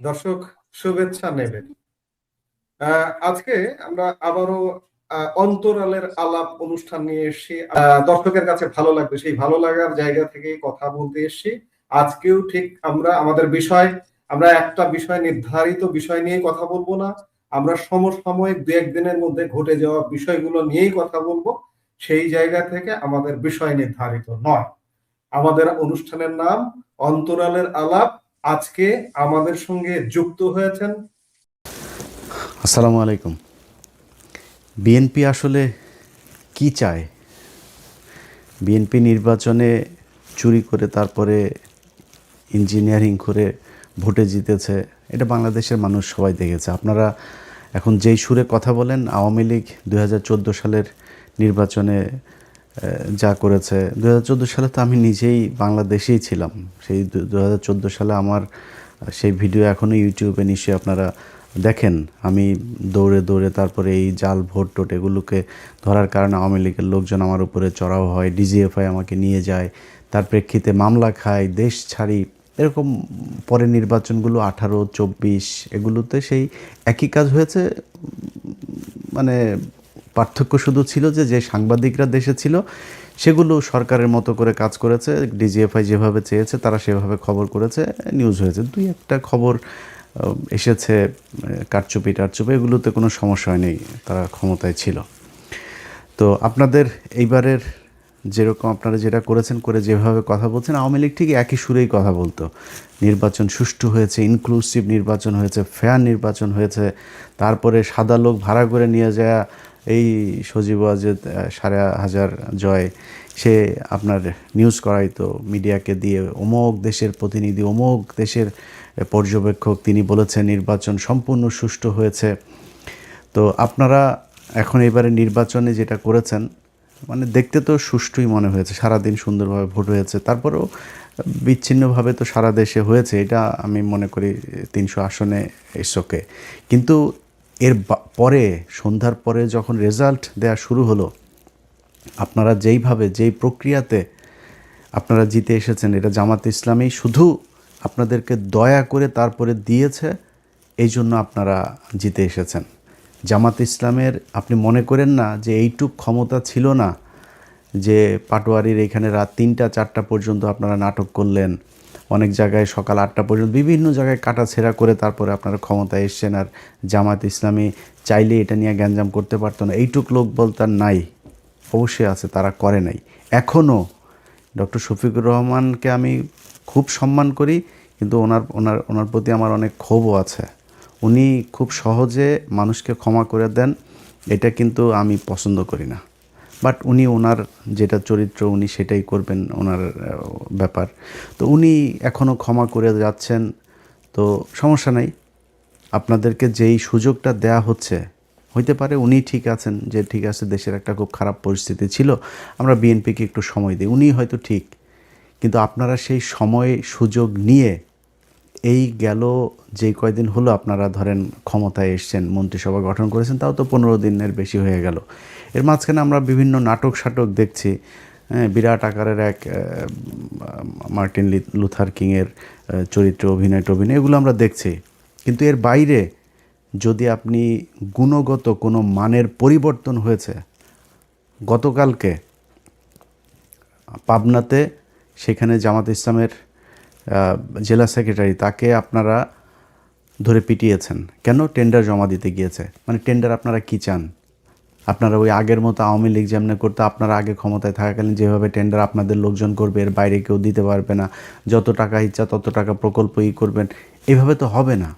দর্শক, শুভেচ্ছা নেবেন। আজকে আমরা আবারও অন্তরালের আলাপ অনুষ্ঠান নিয়ে এসেছি। দর্শকের কাছে ভালো লাগবে, সেই ভালো লাগার জায়গা থেকে কথা বলতে এসেছি। আজকেও ঠিক আমরা একটা বিষয়, নির্ধারিত বিষয় নিয়ে কথা বলবো না। আমরা সমসাময়িক দু একদিনের মধ্যে ঘটে যাওয়া বিষয়গুলো নিয়েই কথা বলবো। সেই জায়গা থেকে আমাদের বিষয় নির্ধারিত নয়। আমাদের অনুষ্ঠানের নাম অন্তরালের আলাপ। আজকে আমাদের সঙ্গে যুক্ত হয়েছেন। আসসালামু আলাইকুম। বিএনপি আসলে কি চায়? বিএনপি নির্বাচনে চুরি করে তারপরে ইঞ্জিনিয়ারিং করে ভোটে জিতেছে, এটা বাংলাদেশের মানুষ সবাই দেখেছে। আপনারা এখন যেই সুরে কথা বলেন, আওয়ামী লীগ 2014 সালের নির্বাচনে যা করেছে, 2014 সালে তো আমি নিজেই বাংলাদেশেই ছিলাম। সেই 2014 সালে আমার সেই ভিডিও এখনও ইউটিউবে নিশ্চয়ই আপনারা দেখেন। আমি দৌড়ে দৌড়ে তারপরে এই জাল ভোট টোট এগুলোকে ধরার কারণে আওয়ামী লীগের লোকজন আমার উপরে চড়াও হয়, ডিজিএফআই আমাকে নিয়ে যায়, তার প্রেক্ষিতে মামলা খায়, দেশ ছাড়ি। এরকম পরে নির্বাচনগুলো 18, 24 এগুলোতে সেই একই কাজ হয়েছে। মানে পার্থক্য শুধু ছিল যে যে সাংবাদিকরা দেশে ছিল সেগুলো সরকারের মতো করে কাজ করেছে, ডিজিএফআই যেভাবে চেয়েছে তারা সেভাবে খবর করেছে, নিউজ হয়েছে। দুই একটা খবর এসেছে, কারচুপি টারচুপি, এগুলোতে কোনো সমস্যা হয়নি, তারা ক্ষমতায় ছিল। তো আপনাদের এইবারের যেরকম আপনারা যেটা করেছেন, করে যেভাবে কথা বলছেন, আওয়ামী লীগ ঠিক একই সুরেই কথা বলতো। নির্বাচন সুষ্ঠু হয়েছে, ইনক্লুসিভ নির্বাচন হয়েছে, ফেয়ার নির্বাচন হয়েছে। তারপরে সাদা লোক ভাড়া করে নিয়ে যায় এই সজীব ওয়াজেদ 5,500 জয়, সে আপনার নিউজ করাইতো মিডিয়াকে দিয়ে, অমুক দেশের প্রতিনিধি, অমুক দেশের পর্যবেক্ষক, তিনি বলেছেন নির্বাচন সম্পূর্ণ সুষ্ঠু হয়েছে। তো আপনারা এখন এবারে নির্বাচনে যেটা করেছেন, মানে দেখতে তো সুষ্ঠুই মনে হয়েছে, সারাদিন সুন্দরভাবে ভোট হয়েছে। তারপরেও বিচ্ছিন্নভাবে তো সারা দেশে হয়েছে, এটা আমি মনে করি 300 আসনে এসোকে। কিন্তু এর পরে সন্ধ্যার পরে যখন রেজাল্ট দেওয়া শুরু হলো, আপনারা যেইভাবে যেই প্রক্রিয়াতে আপনারা জিতে এসেছেন, এটা জামাত ইসলামী শুধু আপনাদেরকে দয়া করে তারপরে দিয়েছে, এই জন্য আপনারা জিতে এসেছেন। জামাত ইসলামের আপনি মনে করেন না যে এইটুক ক্ষমতা ছিল না, যে পাটোয়ারির এখানে রাত 3টা 4টা পর্যন্ত আপনারা নাটক করলেন, অনেক জায়গায় সকাল 8টা পর্যন্ত, বিভিন্ন জায়গায় কাটাছেঁড়া করে তারপরে আপনারা ক্ষমতায় এসছেন। আর জামাত ইসলামী চাইলে এটা নিয়ে গ্যাঞ্জাম করতে পারতো না, এইটুক লোক বলতে নাই। অবশ্যই আছে, তারা করে নাই। এখনও ডক্টর শফিকুর রহমানকে আমি খুব সম্মান করি, কিন্তু ওনার ওনার ওনার প্রতি আমার অনেক ক্ষোভও আছে। উনি খুব সহজে মানুষকে ক্ষমা করে দেন, এটা কিন্তু আমি পছন্দ করি না। বাট উনি ওনার যেটা চরিত্র উনি সেটাই করবেন, ওনার ব্যাপার। তো উনি এখনও ক্ষমা করে যাচ্ছেন, তো সমস্যা নাই। আপনাদেরকে যেই সুযোগটা দেয়া হচ্ছে, হইতে পারে উনি ঠিক আছেন, যে ঠিক আছে দেশের একটা খুব খারাপ পরিস্থিতি ছিল, আমরা বিএনপিকে একটু সময় দিই, উনি হয়তো ঠিক। কিন্তু আপনারা সেই সময় সুযোগ নিয়ে এই গেল যেই কয়দিন হলো আপনারা ধরেন ক্ষমতায় এসছেন, মন্ত্রিসভা গঠন করেছেন, তাও তো 15 দিনের বেশি হয়ে গেল। এর মাঝখানে আমরা বিভিন্ন নাটক সাটক দেখছি। বিরাট আকারের এক মার্টিন লুথার কিংয়ের চরিত্রে অভিনয় টভিনয়, এগুলো আমরা দেখছি। কিন্তু এর বাইরে যদি আপনি গুণগত কোনো মানের পরিবর্তন হয়েছে, গতকালকে পাবনাতে সেখানে জামাত ইসলামের জেলা সেক্রেটারি, তাকে আপনারা ধরে পিটিয়েছেন কেন? টেন্ডার জমা দিতে গিয়েছে। মানে টেন্ডার আপনারা কি চান? আপনারা ওই আগের মতো আওয়ামী লীগ যেমন করতে, আপনারা আগে ক্ষমতায় থাকাকালীন যেভাবে টেন্ডার আপনাদের লোকজন করবে, এর বাইরে কেউ দিতে পারবে না, যত টাকা ইচ্ছা তত টাকা প্রকল্প করবেন, এভাবে তো হবে না।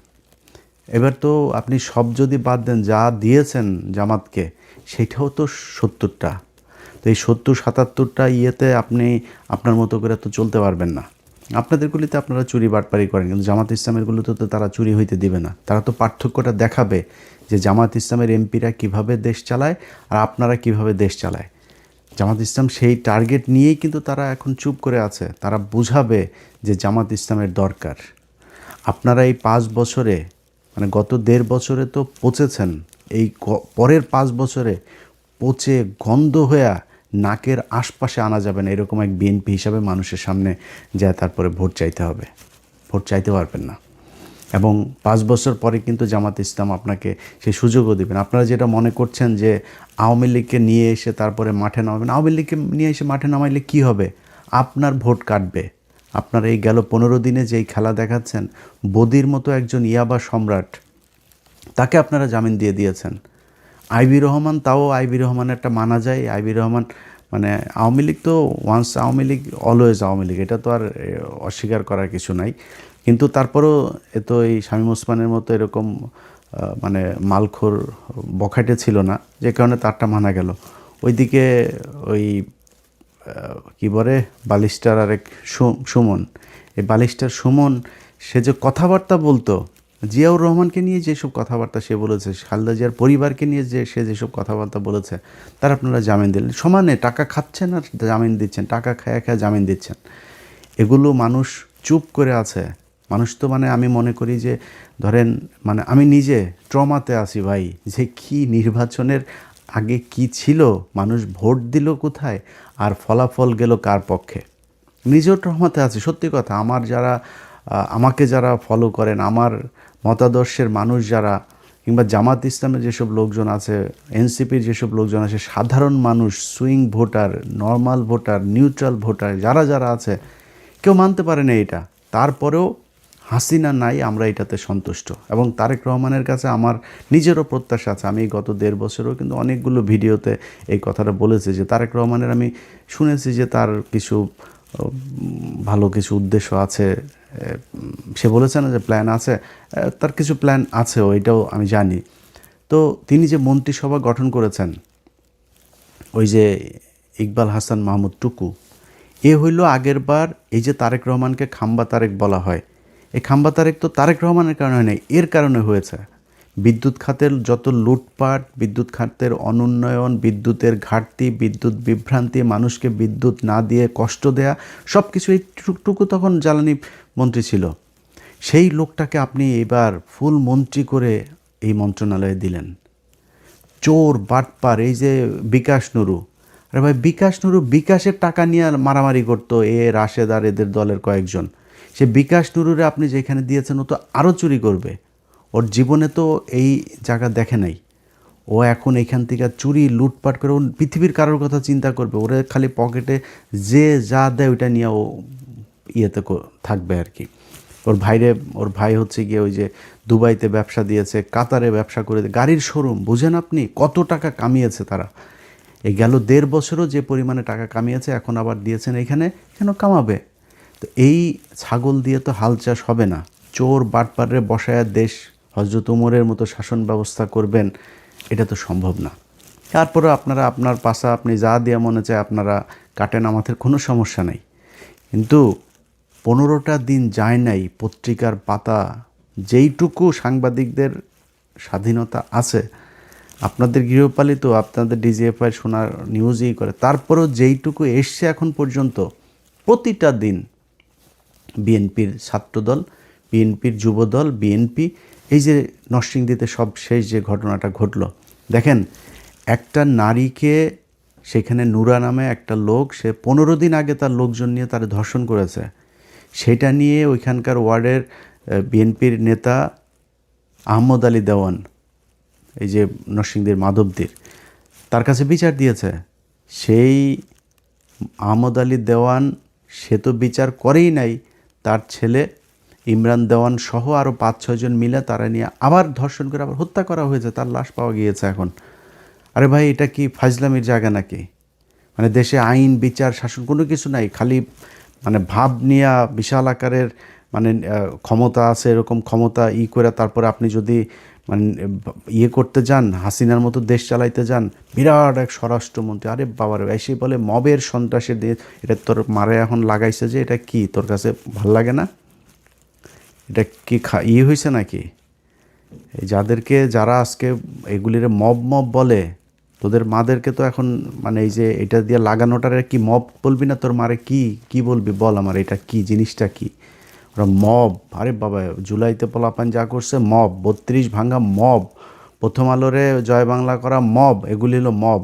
এবার তো আপনি সব যদি বাদ দেন, যা দিয়েছেন জামাতকে সেটাও তো 70টা। তো এই 70-77টা ইয়েতে আপনি আপনার মতো করে তো চলতে পারবেন না। আপনাদেরগুলিতে আপনারা চুরি বাটপারি করেন, কিন্তু জামাত ইসলামেরগুলোতে তো তারা চুরি হইতে দিবে না। তারা তো পার্থক্যটা দেখাবে যে জামাত ইসলামের এমপিরা কিভাবে দেশ চালায় আর আপনারা কিভাবে দেশ চালায়। জামাত ইসলাম সেই টার্গেট নিয়েই কিন্তু তারা এখন চুপ করে আছে। তারা বুঝাবে যে জামাত ইসলামের দরকার। আপনারা এই 5 বছরে, মানে গত 1.5 বছরে তো পচেছেন, এই পরের 5 বছরে পচে গন্ধ হয়ে নাকের আশপাশে আনা যাবে না, এরকম এক বিএনপি হিসাবে মানুষের সামনে যায় তারপরে ভোট চাইতে হবে। ভোট চাইতে পারবেন না। এবং 5 বছর পরে কিন্তু জামাত ইসলাম আপনাকে সেই সুযোগও দেবেন। আপনারা যেটা মনে করছেন যে আওয়ামী লীগকে নিয়ে এসে তারপরে মাঠে নামাবেন, আওয়ামী লীগকে নিয়ে এসে মাঠে নামাইলে কি হবে? আপনার ভোট কাটবে। আপনার এই গেল 15 দিনে যেই খেলা দেখাচ্ছেন, বদির মতো একজন ইয়াবা সম্রাট, তাকে আপনারা জামিন দিয়ে দিয়েছেন। আইবি রহমান, তাও আইবি রহমান একটা মানা যায়। আইবি রহমান মানে আওয়ামী লীগ তো ওয়ান্স আওয়ামী লীগ অলওয়েজ আওয়ামী লীগ, এটা তো আর অস্বীকার করার কিছু নাই। কিন্তু তারপরেও এ তো এই শামীম ওসমানের মতো এরকম মানে মালখোর বখাটে ছিল না, যে কারণে তারটা মানা গেল। ওইদিকে ওই কি বলে বালিস্টার আরেক সুমন, এই বালিস্টার সুমন, সে যে কথাবার্তা বলতো, জিয়াউর রহমানকে নিয়ে যেসব কথাবার্তা সে বলেছে, খালেদা জিয়ার পরিবারকে নিয়ে যে সে যেসব কথাবার্তা বলেছে, তার আপনারা জামিন দিলেন। সমানে টাকা খাচ্ছেন আর জামিন দিচ্ছেন, টাকা খায়া খায়া জামিন দিচ্ছেন। এগুলো মানুষ চুপ করে আছে। মানুষ তো মানে আমি মনে করি যে ধরেন মানে আমি নিজে ট্রমাতে আছি ভাই, যে কি নির্বাচনের আগে কি ছিল, মানুষ ভোট দিল কোথায়, আর ফলাফল গেল কার পক্ষে। নিজেও ট্রমাতে আছি, সত্যি কথা। আমার যারা আমাকে যারা ফলো করেন, আমার মতাদর্শের মানুষ যারা, কিংবা জামাত ইসলামের যেসব লোকজন আছে, এনসিপির যেসব লোকজন আছে, সাধারণ মানুষ, swing voter, normal voter, neutral voter, যারা যারা আছে, কেউ মানতে পারে না এটা। তারপরেও হাসিনা নাই, আমরা এটাতে সন্তুষ্ট। এবং তারেক রহমানের কাছে আমার নিজেরও প্রত্যাশা আছে। আমি গত 1.5 বছরও কিন্তু অনেকগুলো ভিডিওতে এই কথাটা বলেছি যে তারেক রহমানের, আমি শুনেছি যে তার কিছু ভালো কিছু উদ্দেশ্য আছে। সে বলেছে না যে প্ল্যান আছে, তার কিছু প্ল্যান আছে, ওইটাও আমি জানি। তো তিনি যে মন্ত্রিসভা গঠন করেছেন, ওই যে ইকবাল হাসান মাহমুদ টুকু, এ হইল আগের বার এই যে তারেক রহমানকে খাম্বা তারেক বলা হয়, এই খাম্বা তারেক তো তারেক রহমানের কারণে নেই, এর কারণে হয়েছে। বিদ্যুৎ খাতের যত লুটপাট, বিদ্যুৎ খাতের অনুন্নয়ন, বিদ্যুতের ঘাটতি, বিদ্যুৎ বিভ্রান্তি, মানুষকে বিদ্যুৎ না দিয়ে কষ্ট দেয়া, সব কিছু এই টুকু তখন জ্বালানি মন্ত্রী ছিল। সেই লোকটাকে আপনি এবার ফুল মন্ত্রী করে এই মন্ত্রণালয়ে দিলেন। চোর বাটপার, এই যে বিকাশ নুরু, আরে ভাই বিকাশ নুরু বিকাশের টাকা নিয়ে মারামারি করতো রাশেদ আর এদের দলের কয়েকজন। সে বিকাশ নুরুরে আপনি যেখানে দিয়েছেন, ও তো আরও চুরি করবে। ওর জীবনে তো এই জায়গা দেখে নাই। ও এখন এখান থেকে চুরি লুটপাট করে ও পৃথিবীর কারোর কথা চিন্তা করবে, ওরে খালি পকেটে যে যা দেয় ওইটা নিয়ে ও ইয়েতে থাকবে আর কি। ওর ভাই হচ্ছে গিয়ে ওই যে দুবাইতে ব্যবসা দিয়েছে, কাতারে ব্যবসা করে, গাড়ির শোরুম, বুঝেন আপনি কত টাকা কামিয়েছে তারা। এই গেল 1.5 বছরও যে পরিমাণে টাকা কামিয়েছে, এখন আবার দিয়েছেন এখানেও কামাবে। তো এই ছাগল দিয়ে তো হাল চাষ হবে না। চোর বাটপারে বসায়া দেশ হজরত উমরের মতো শাসন ব্যবস্থা করবেন, এটা তো সম্ভব না। তারপরে আপনারা আপনার পাশা আপনি যা দেওয়া মনে চায় আপনারা কাটেন, আমাদের কোনো সমস্যা নেই। কিন্তু 15টা দিন যায় নাই, পত্রিকার পাতা, যেইটুকু সাংবাদিকদের স্বাধীনতা আছে, আপনাদের গৃহপালিত, আপনাদের ডিজিএফআই শোনার নিউজই করে, তারপরেও যেইটুকু এসছে এখন পর্যন্ত, প্রতিটা দিন বিএনপির ছাত্রদল, বিএনপির যুবদল, বিএনপি, এই যে নরসিংদীতে সব শেষ যে ঘটনাটা ঘটলো, দেখেন একটা নারীকে সেখানে নুরা নামে একটা লোক, সে 15 দিন আগে তার লোকজন নিয়ে তার ধর্ষণ করেছে। সেটা নিয়ে ওইখানকার ওয়ার্ডের বিএনপির নেতা আহমদ আলী দেওয়ান, এই যে নরসিংদীর মাধবদীর, তার কাছে বিচার দিয়েছে। সেই আহমদ আলী দেওয়ান, সে তো বিচার করেই নাই, তার ছেলে ইমরান দেওয়ান সহ আরও 5-6 জন মিলে তারা নিয়ে আবার ধর্ষণ করে আবার হত্যা করা হয়েছে, তার লাশ পাওয়া গিয়েছে এখন। আরে ভাই, এটা কি ফাজলামির জায়গা নাকি? মানে দেশে আইন বিচার শাসন কোনো কিছু নাই, খালি মানে ভাব নিয়ে বিশাল আকারের মানে ক্ষমতা আছে, এরকম ক্ষমতা করে তারপরে আপনি যদি মানে ইয়ে করতে যান, হাসিনার মতো দেশ চালাইতে যান, বিরাট এক স্বরাষ্ট্রমন্ত্রী, আরে বাবার এসে বলে মবের সন্ত্রাসের দিয়ে, এটা তোর মারে এখন লাগাইছে, যে এটা কি তোর কাছে ভাল লাগে না? এটা কি হয়েছে নাকি? এই যারা আজকে এগুলির মব বলে, তোদের মাদেরকে তো এখন মানে এই যে এটা দিয়ে লাগানোটারে কি মব বলবি না? তোর মারে কি বলবি বল, আমার এটা কি জিনিসটা কি? ওরা মব, আরে বাবা জুলাইতে পোলাপান যা করছে মব, 32 ভাঙা মব, প্রথম আলোরে জয় বাংলা করা মব, এগুলি হলো মব।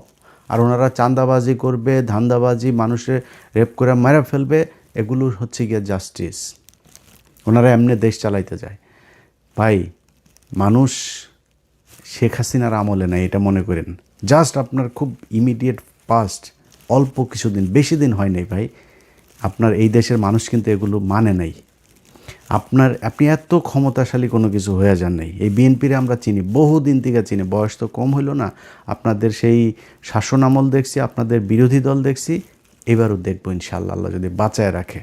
আর ওনারা চাঁদাবাজি করবে, ধান্দাবাজি, মানুষের রেপ করে মেরে ফেলবে, এগুলো হচ্ছে গিয়ে জাস্টিস। ওনারা এমনি দেশ চালাইতে যায়। ভাই মানুষ শেখ হাসিনার আমলে নাই, এটা মনে করেন। জাস্ট আপনার খুব ইমিডিয়েট পাস্ট, অল্প কিছুদিন, বেশি দিন হয় নাই ভাই, আপনার এই দেশের মানুষ কিন্তু এগুলো মানে নাই। আপনি এত ক্ষমতাশালী কোনো কিছু হয়ে যান নাই। এই বিএনপিরে আমরা চিনি, বহুদিন থেকে চিনি, বয়স তো কম হইল না। আপনাদের সেই শাসন আমল দেখছি, আপনাদের বিরোধী দল দেখছি, এবারও দেখবো ইনশাআল্লাহ, আল্লাহ যদি বাঁচায় রাখে।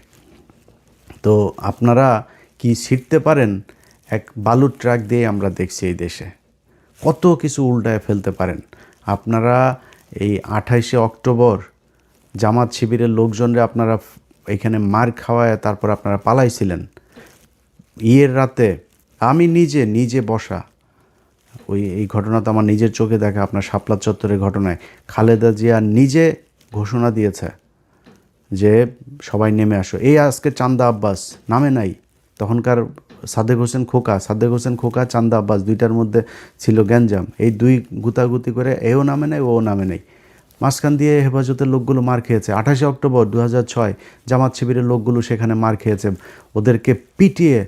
তো আপনারা কি ছিটতে পারেন? এক বালুর ট্রাক দিয়ে আমরা দেখছি এই দেশে কত কিছু উল্টায় ফেলতে পারেন আপনারা। এই 28শে অক্টোবর জামাত শিবিরের লোকজনরা আপনারা এখানে মার খাওয়ায় তারপর আপনারা পালাইছিলেন। ইয়ের রাতে আমি নিজে বসা, এই ঘটনা তো আমার নিজের চোখে দেখা, আপনার শাপলা চত্বরের ঘটনায় খালেদা জিয়া নিজে ঘোষণা দিয়েছে যে সবাই নেমে আসো। এই আজকে চান্দা আব্বাস নামে নাই, তখনকার সাদেক হোসেন খোকা চান্দা আব্বাস দুইটার মধ্যে ছিল গ্যাঞ্জাম, এই দুই গুতাগুতি করে এও নামে নাই ও নামে নাই, মাঝখান দিয়ে হেফাজতের লোকগুলো মার খেয়েছে। 28শে অক্টোবর 2006 জামাত শিবিরের লোকগুলো সেখানে মার খেয়েছে, ওদেরকে পিটিয়ে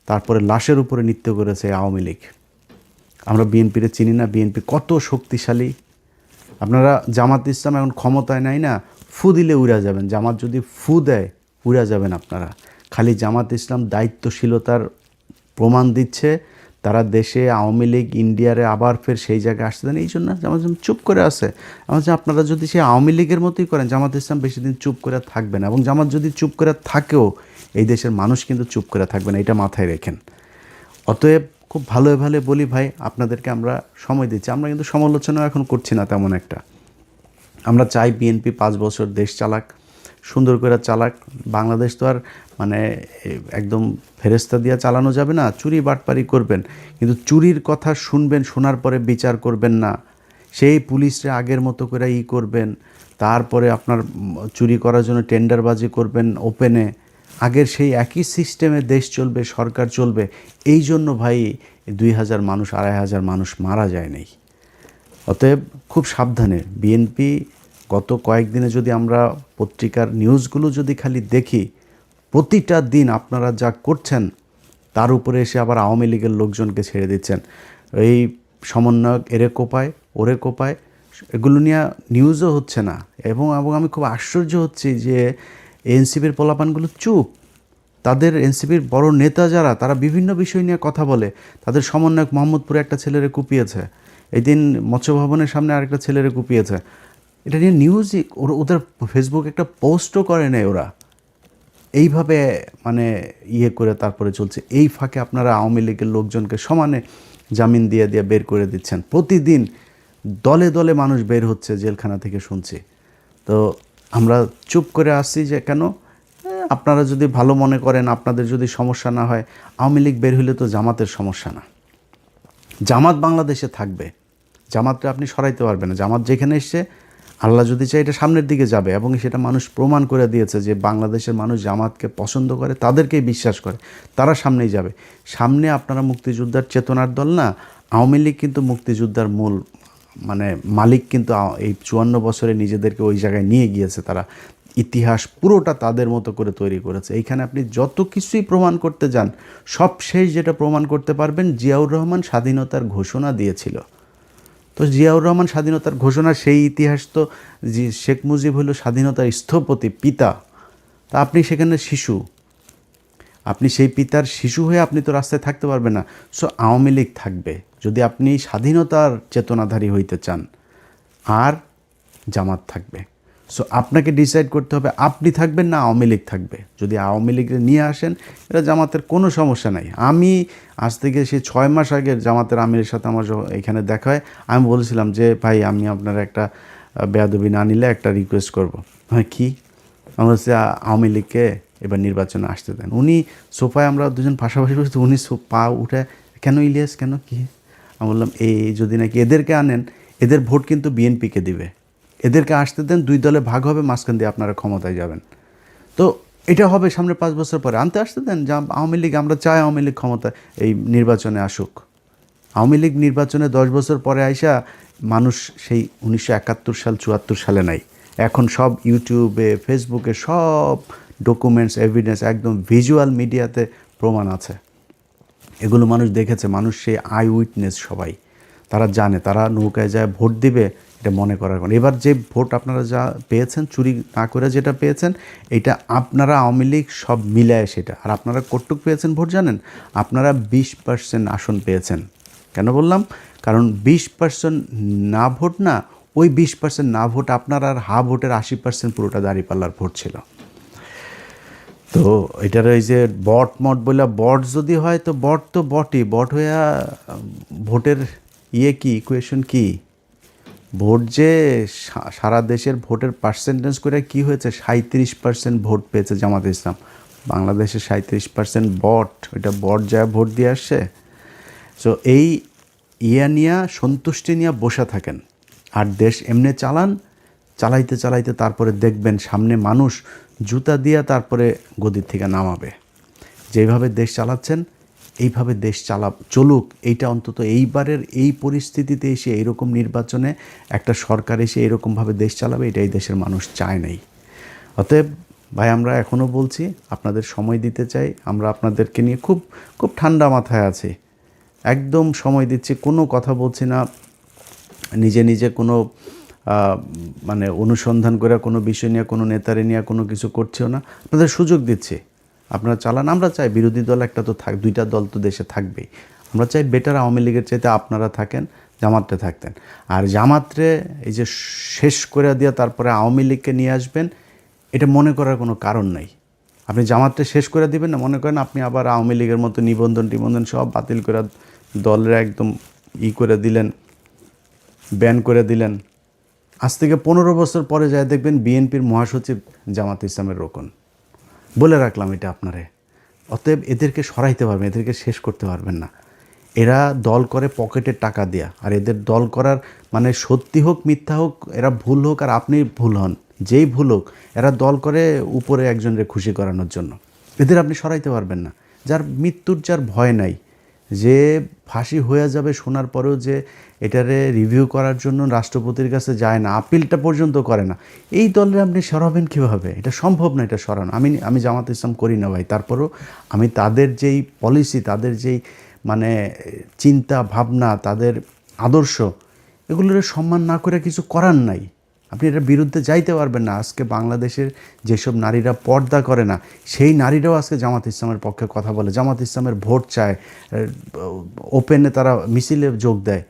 তারপরে লাশের উপরে নৃত্য করেছে আওয়ামী লীগ। আমরা বিএনপিরে চিনি না, বিএনপি কত শক্তিশালী। আপনারা জামাত ইসলাম এখন ক্ষমতায় নাই না, ফু দিলে উড়া যাবেন। জামাত যদি ফু দেয় উড়া যাবেন আপনারা। খালি জামাত ইসলাম দায়িত্বশীলতার প্রমাণ দিচ্ছে, তারা দেশে আওয়ামী লীগ ইন্ডিয়ারে আবার ফের সেই জায়গায় আসতে দেন, এই জন্য জামাত ইসলাম চুপ করে আছে। আমার আপনারা যদি সেই আওয়ামী লীগের মতোই করেন, জামাত ইসলাম বেশি দিন চুপ করে থাকবে না, এবং জামাত যদি চুপ করে থাকেও এই দেশের মানুষ কিন্তু চুপ করে থাকবে না, এটা মাথায় রেখেন। অতএব খুব ভালো বলি ভাই, আপনাদেরকে আমরা সময় দিচ্ছি, আমরা কিন্তু সমালোচনা এখন করছি না তেমন একটা। আমরা চাই বিএনপি 5 বছর দেশ চালাক, সুন্দর করে চালাক। বাংলাদেশ তো আর মানে একদম ফেরেস্তা দিয়ে চালানো যাবে না, চুরি বাটপারি করবেন, কিন্তু চুরির কথা শুনবেন, শোনার পরে বিচার করবেন না। সেই পুলিশে আগের মতো করে করবেন, তারপরে আপনার চুরি করার জন্য টেন্ডারবাজি করবেন ওপেনে। আগের সেই একই সিস্টেমে দেশ চলবে, সরকার চলবে। এই জন্য ভাই 2000 মানুষ 2500 মানুষ মারা যায় নাই। অতএব খুব সাবধানে বিএনপি। গত কয়েকদিনে যদি আমরা পত্রিকার নিউজগুলো যদি খালি দেখি, প্রতিটা দিন আপনারা যা করছেন তার উপরে এসে আবার আওয়ামী লীগের লোকজনকে ছেড়ে দিচ্ছেন। এই সমন্বয়ক এরে কোপায় ওরে কোপায়, এগুলো নিয়ে নিউজও হচ্ছে না। এবং আমি খুব আশ্চর্য হচ্ছি যে এনসিপির পোলাপানগুলো চুপ। তাদের এনসিপির বড় নেতা যারা, তারা বিভিন্ন বিষয় নিয়ে কথা বলে। তাদের সমন্বয়ক মোহাম্মদপুরে একটা ছেলেরে কুপিয়েছে, এই দিন মৎস্য ভবনের সামনে আরেকটা ছেলেরে কুপিয়েছে। এটা নিয়ে নিউজই, ওদের ফেসবুক একটা পোস্টও করে নেই ওরা। এইভাবে মানে করে তারপরে চলছে। এই ফাঁকে আপনারা আওয়ামী লীগের লোকজনকে সমানে জামিন দিয়ে বের করে দিচ্ছেন। প্রতিদিন দলে দলে মানুষ বের হচ্ছে জেলখানা থেকে, শুনছি। তো আমরা চুপ করে আসছি যে কেন? আপনারা যদি ভালো মনে করেন, আপনাদের যদি সমস্যা না হয়, আওয়ামী লীগ বের হইলে তো জামাতের সমস্যা না। জামাত বাংলাদেশে থাকবে, জামাতটা আপনি সরাইতে পারবেন না। জামাত যেখানে এসছে, আল্লাহ যদি চাই এটা সামনের দিকে যাবে, এবং সেটা মানুষ প্রমাণ করে দিয়েছে যে বাংলাদেশের মানুষ জামাতকে পছন্দ করে, তাদেরকেই বিশ্বাস করে, তারা সামনেই যাবে। সামনে আপনারা মুক্তিযোদ্ধার চেতনার দল না, আওয়ামী লীগ কিন্তু মুক্তিযোদ্ধার মূল মানে মালিক, কিন্তু এই 54 বছরে নিজেদেরকে ওই জায়গায় নিয়ে গিয়েছে তারা। ইতিহাস পুরোটা তাদের মতো করে তৈরি করেছে। এইখানে আপনি যত কিছুই প্রমাণ করতে যান, সব শেষ যেটা প্রমাণ করতে পারবেন, জিয়াউর রহমান স্বাধীনতার ঘোষণা দিয়েছিল। তো জিয়াউর রহমান স্বাধীনতার ঘোষণা, সেই ইতিহাস তো শেখ মুজিব হলো স্বাধীনতার স্থপতি, পিতা। তা আপনি সেখানে শিশু, আপনি সেই পিতার শিশু হয়ে আপনি তো রাস্তায় থাকতে পারবেন না। সো আওয়ামী লীগ থাকবে যদি আপনি স্বাধীনতার চেতনাধারী হইতে চান, আর জামাত থাকবে। সো আপনাকে ডিসাইড করতে হবে আপনি থাকবেন না আওয়ামী লীগ থাকবে। যদি আওয়ামী লীগকে নিয়ে আসেন, এটা জামাতের কোনো সমস্যা নাই। আমি আজ থেকে সেই 6 মাস আগের জামাতের আমিরের সাথে আমার এখানে দেখা হয়, আমি বলেছিলাম যে ভাই, আমি আপনার একটা বেয়াদবি না নিলে একটা রিকোয়েস্ট করবো। হ্যাঁ, কী? আমরা হচ্ছে আওয়ামী লীগকে এবার নির্বাচনে আসতে দেন। উনি সোফায়, আমরা দুজন পাশাপাশি বসে, উনি পা উঠে, কেন ইলিয়াস, কেন, কী? আমি বললাম এই যদি নাকি এদেরকে আনেন, এদের ভোট কিন্তু বিএনপিকে দিবে, এদেরকে আসতে দেন, 2 দলে ভাগ হবে, মাঝখান দিয়ে আপনারা ক্ষমতায় যাবেন। তো এটা হবে সামনে 5 বছর পরে, আসতে দেন যা আওয়ামী লীগ। আমরা চাই আওয়ামী লীগ ক্ষমতায় এই নির্বাচনে আসুক। আওয়ামী লীগ নির্বাচনে 10 বছর পরে আইসা মানুষ সেই 1971 সাল 74 সালে নাই, এখন সব ইউটিউবে ফেসবুকে সব ডকুমেন্টস এভিডেন্স একদম ভিজুয়াল মিডিয়াতে প্রমাণ আছে। এগুলো মানুষ দেখেছে, মানুষ সেই আই উইটনেস সবাই, তারা জানে, তারা নৌকায় যায় ভোট দিবে, এটা মনে করার কারণ। এবার যে ভোট আপনারা যা পেয়েছেন, চুরি না করে যেটা পেয়েছেন, এটা আপনারা আওয়ামী লীগ সব মিলায় সেটা। আর আপনারা কতটুক পেয়েছেন ভোট জানেন? আপনারা 20% আসন পেয়েছেন। কেন বললাম? কারণ 20% না ভোট না, ওই 20% না ভোট আপনার, আর হা ভোটের 80% পুরোটা দাঁড়িপাল্লার ভোট ছিল। তো এটার ওই যে বট মট বলে, বট যদি হয় তো বট তো বটই, বট হইয়া ভোটের কি ইকুয়েশন কি? ভোট যে সারা দেশের ভোটের পার্সেন্টেজ করে কি হয়েছে, 37% ভোট পেয়েছে জামাত ইসলাম। বাংলাদেশে 37% বট, ওইটা বট যা ভোট দিয়ে আসছে। সো এই নিয়ে সন্তুষ্টি নিয়ে বসে থাকেন, আর দেশ এমনি চালাইতে চালাইতে তারপরে দেখবেন সামনে মানুষ জুতা দিয়া তারপরে গদির থেকে নামাবে। যেভাবে দেশ চালাচ্ছেন এইভাবে দেশ চলুক, এইটা অন্তত এইবারের এই পরিস্থিতিতে এসে, এইরকম নির্বাচনে একটা সরকার এসে এরকমভাবে দেশ চালাবে, এটাই দেশের মানুষ চায় নাই। অতএব ভাই, আমরা এখনও বলছি, আপনাদের সময় দিতে চাই। আমরা আপনাদেরকে নিয়ে খুব খুব ঠান্ডা মাথায় আছি, একদম সময় দিচ্ছি, কোনো কথা বলছি না, নিজে নিজে কোনো মানে অনুসন্ধান করে কোনো বিষয় নিয়ে, কোনো নেতারে নিয়ে কোনো কিছু করছেও না। আপনাদের সুযোগ দিচ্ছি, আপনারা চালান। আমরা চাই বিরোধী দল একটা তো দুইটা দল তো দেশে থাকবেই। আমরা চাই বেটার আওয়ামী লীগের চাইতে আপনারা থাকেন, জামাতে থাকতেন। আর জামাতরে এই যে শেষ করে দিয়ে তারপরে আওয়ামী লীগকে নিয়ে আসবেন, এটা মনে করার কোনো কারণ নাই। আপনি জামাতটা শেষ করে দিবেন না, মনে করেন আপনি আবার আওয়ামী লীগের মতো নিবন্ধন সব বাতিল করে দলের একদম করে দিলেন, ব্যান করে দিলেন। আজ থেকে 15 বছর পরে যায় দেখবেন বিএনপির মহাসচিব জামাত ইসলামের রোকন। বলে রাখলাম এটা আপনারে। অতএব এদেরকে সরাইতে পারবেন, এদেরকে শেষ করতে পারবেন না। এরা দল করে পকেটের টাকা দেয়া, আর এদের দল করার মানে সত্যি হোক মিথ্যা হোক, এরা ভুল হোক আর আপনি ভুল হন, যেই ভুল হোক, এরা দল করে উপরে একজনকে খুশি করানোর জন্য। এদের আপনি সরাইতে পারবেন না। যার মৃত্যুর যার ভয় নাই, যে ফাঁসি হয়ে যাবে শোনার পরেও যে এটারে রিভিউ করার জন্য রাষ্ট্রপতির কাছে যায় না, আপিলটা পর্যন্ত করে না, এই দলের আপনি সরাবেন কীভাবে? এটা সম্ভব না, এটা সরানো। আমি জামাত ইসলাম করি না ভাই, তারপরও আমি তাদের যেই পলিসি, তাদের যেই মানে চিন্তা ভাবনা, তাদের আদর্শ, এগুলোর সম্মান না করে কিছু করার নাই। আপনি এটার বিরুদ্ধে যাইতে পারবেন না। আজকে বাংলাদেশের যেসব নারীরা পর্দা করে না, সেই নারীরাও আজকে জামাত ইসলামের পক্ষে কথা বলে, জামাত ইসলামের ভোট চায়, ওপেনে তারা মিছিলে যোগ দেয়।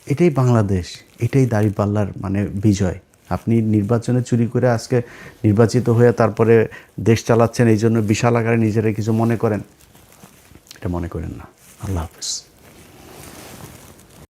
এটাই বাংলাদেশ, এটাই দাঁড়িপাল্লার মানে বিজয়। আপনি নির্বাচনে চুরি করে আজকে নির্বাচিত হয়ে তারপরে দেশ চালাচ্ছেন, এই জন্য বিশাল আকারে নিজেরা কিছু মনে করেন, এটা মনে করেন না। আল্লাহ হাফেজ।